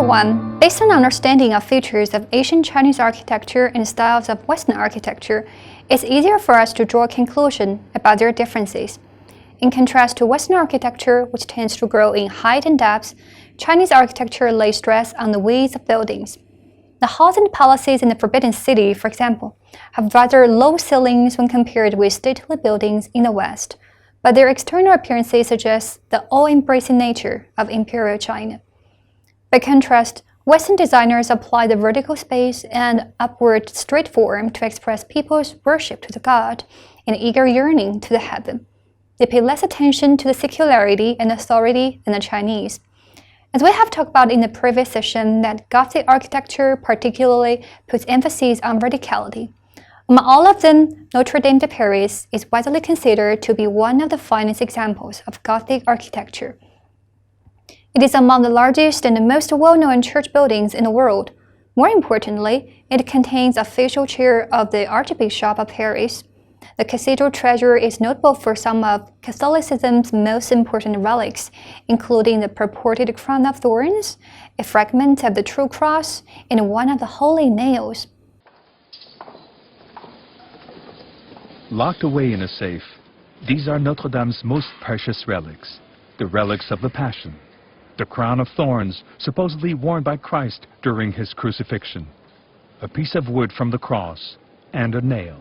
1, based on understanding of features of Asian Chinese architecture and styles of Western architecture, it's easier for us to draw a conclusion about their differences. In contrast to Western architecture, which tends to grow in height and depth, Chinese architecture lays stress on the width of buildings. The halls and palaces in the Forbidden City, for example, have rather low ceilings when compared with stately buildings in the West, but their external appearances suggest the all-embracing nature of Imperial China. By contrast, Western designers apply the vertical space and upward straight form to express people's worship to the god and eager yearning to the heaven. They pay less attention to the secularity and authority than the Chinese. As we have talked about in the previous session, that Gothic architecture particularly puts emphasis on verticality. Among all of them, Notre Dame de Paris is widely considered to be one of the finest examples of Gothic architecture. It is among the largest and the most well-known church buildings in the world. More importantly, it contains a official chair of the Archbishop of Paris. The cathedral treasure is notable for some of Catholicism's most important relics, including the purported crown of thorns, a fragment of the true cross, and one of the holy nails. Locked away in a safe, these are Notre Dame's most precious relics, the relics of the Passion. The crown of thorns supposedly worn by Christ during his crucifixion, a piece of wood from the cross, and a nail.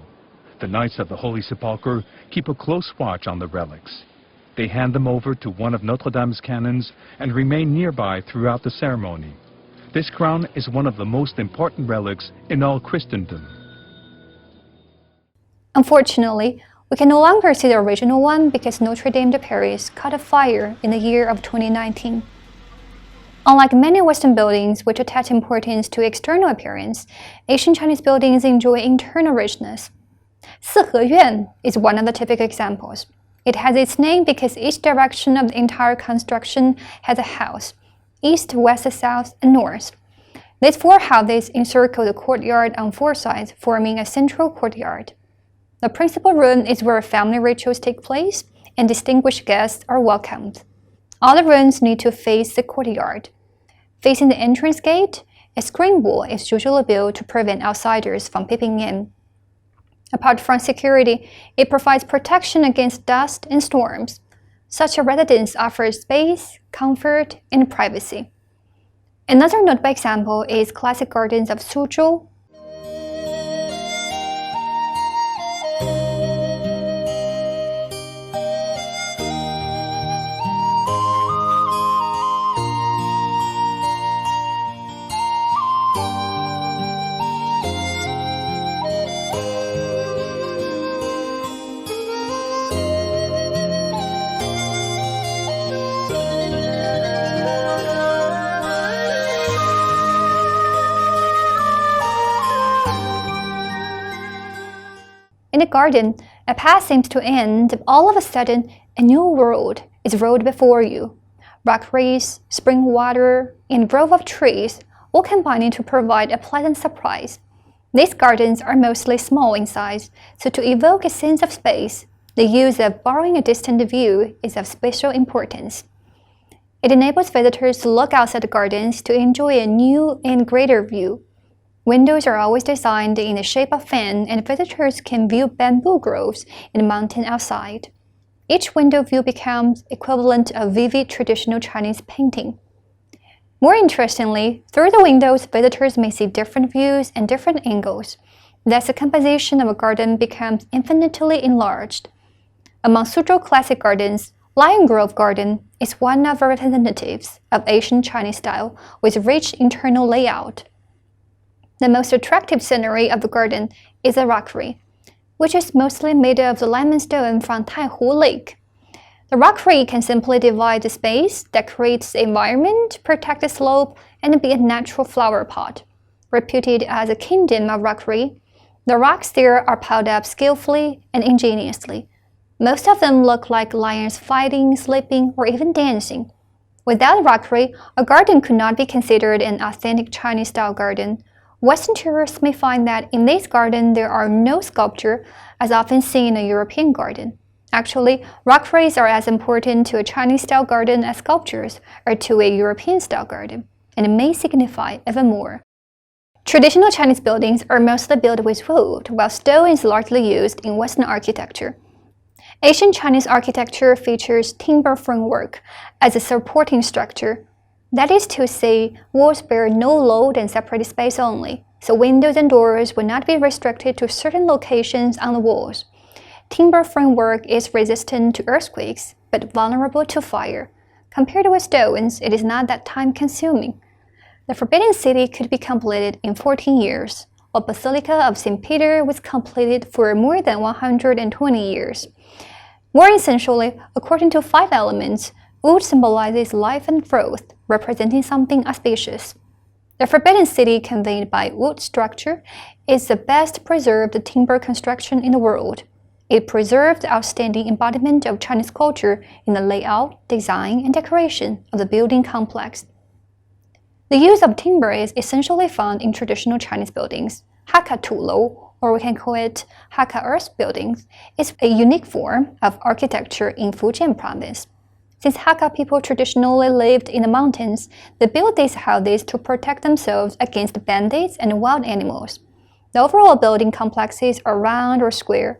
The Knights of the Holy Sepulchre keep a close watch on the relics. They hand them over to one of Notre Dame's canons and remain nearby throughout the ceremony. This crown is one of the most important relics in all Christendom. Unfortunately, we can no longer see the original one because Notre Dame de Paris caught a fire in the year of 2019. Unlike many Western buildings which attach importance to external appearance, Asian Chinese buildings enjoy internal richness. 四合院 is one of the typical examples. It has its name because each direction of the entire construction has a house: east, west, south, and north. These four houses encircle the courtyard on four sides, forming a central courtyard. The principal room is where family rituals take place and distinguished guests are welcomed. All the rooms need to face the courtyard. Facing the entrance gate, a screen wall is usually built to prevent outsiders from peeping in. Apart from security, it provides protection against dust and storms. Such a residence offers space, comfort, and privacy. Another notable example is classic gardens of Suzhou. In the garden, a path seems to end. All of a sudden, a new world is rolled before you. Rockeries, spring water, and a grove of trees all combining to provide a pleasant surprise. These gardens are mostly small in size, so to evoke a sense of space, the use of borrowing a distant view is of special importance. It enables visitors to look outside the gardens to enjoy a new and greater view. Windows are always designed in the shape of fan, and visitors can view bamboo groves in the mountain outside. Each window view becomes equivalent of vivid traditional Chinese painting. More interestingly, through the windows, visitors may see different views and different angles. Thus, the composition of a garden becomes infinitely enlarged. Among Suzhou classic gardens, Lion Grove Garden is one of the representatives of Asian Chinese style with rich internal layout. The most attractive scenery of the garden is a rockery, which is mostly made of the limestone from Taihu Lake. The rockery can simply divide the space, decorate the environment, protect the slope, and be a natural flower pot. Reputed as a kingdom of rockery, the rocks there are piled up skillfully and ingeniously. Most of them look like lions fighting, sleeping, or even dancing. Without rockery, a garden could not be considered an authentic Chinese-style garden. Western tourists may find that in this garden there are no sculpture, as often seen in a European garden. Actually, rockeries are as important to a Chinese-style garden as sculptures are to a European-style garden. and may signify even more. Traditional Chinese buildings are mostly built with wood, while stone is largely used in Western architecture. Ancient Chinese architecture features timber framework as a supporting structure. That is to say, walls bear no load and separate space only, so windows and doors will not be restricted to certain locations on the walls. Timber framework is resistant to earthquakes, but vulnerable to fire. Compared with stones, it is not that time-consuming. The Forbidden City could be completed in 14 years, while Basilica of St. Peter was completed for more than 120 years. More essentially, according to 5 elements, wood symbolizes life and growth, representing something auspicious. The Forbidden City, conveyed by wood structure, is the best preserved timber construction in the world. It preserved the outstanding embodiment of Chinese culture in the layout, design, and decoration of the building complex. The use of timber is essentially found in traditional Chinese buildings. Hakka Tulou, or we can call it Hakka Earth buildings, is a unique form of architecture in Fujian province. Since Hakka people traditionally lived in the mountains, they built these houses to protect themselves against bandits and wild animals. The overall building complexes are round or square,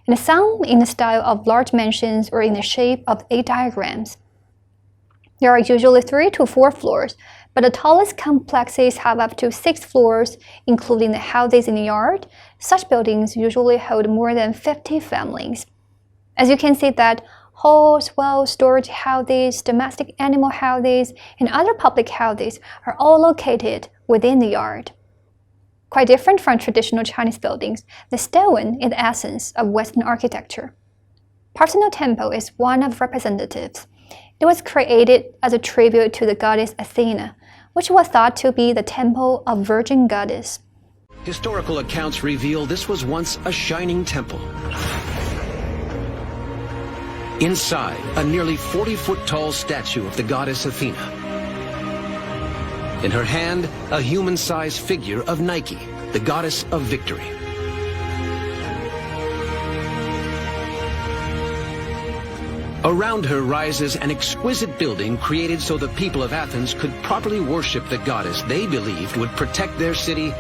and some in the style of large mansions or in the shape of 8 diagrams. There are usually 3 to 4 floors, but the tallest complexes have up to 6 floors, including the houses in the yard. Such buildings usually hold more than 50 families. As you can see that halls, wells, storage houses, domestic animal houses, and other public houses are all located within the yard. Quite different from traditional Chinese buildings, the stone is the essence of Western architecture. Parthenon Temple is one of the representatives. It was created as a tribute to the goddess Athena, which was thought to be the temple of Virgin Goddess. Historical accounts reveal this was once a shining temple. Inside, a nearly 40-foot-tall statue of the goddess Athena. In her hand, a human-sized figure of Nike, the goddess of victory. Around her rises an exquisite building created so the people of Athens could properly worship the goddess they believed would protect their city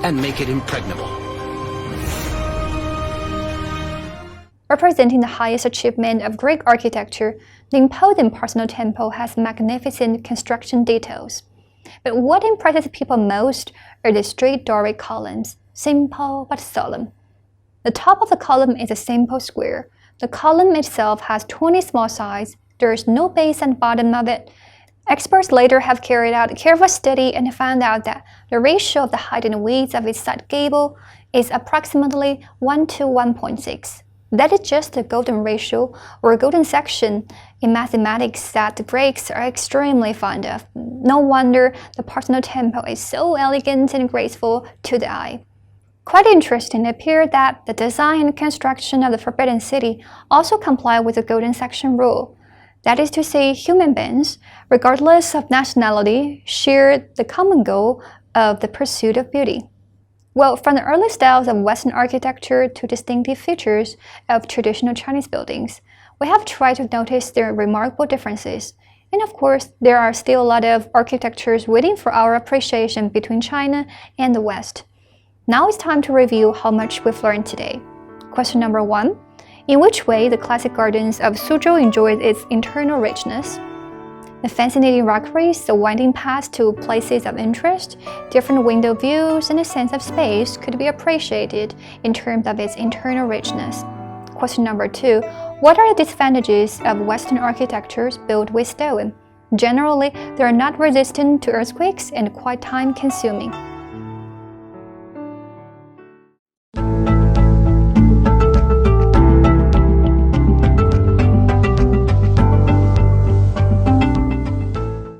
and make it impregnable. Representing the highest achievement of Greek architecture, the imposing Parthenon Temple has magnificent construction details. But what impresses people most are the straight Doric columns, simple but solemn. The top of the column is a simple square. The column itself has 20 small sides. There is no base and bottom of it. Experts later have carried out a careful study and found out that the ratio of the height and width of its side gable is approximately 1 to 1.6. That is just the golden ratio, or golden section, in mathematics that the Greeks are extremely fond of. No wonder the Parthenon Temple is so elegant and graceful to the eye. Quite interesting, it appeared that the design and construction of the Forbidden City also comply with the golden section rule. That is to say, human beings, regardless of nationality, share the common goal of the pursuit of beauty. Well, from the early styles of Western architecture to distinctive features of traditional Chinese buildings, we have tried to notice their remarkable differences. And of course, there are still a lot of architectures waiting for our appreciation between China and the West. Now it's time to review how much we've learned today. Question number 1. In which way the classic gardens of Suzhou enjoys its internal richness? The fascinating rockeries, the winding paths to places of interest, different window views, and a sense of space could be appreciated in terms of its internal richness. Question number 2. What are the disadvantages of Western architectures built with stone? Generally, they are not resistant to earthquakes and quite time-consuming.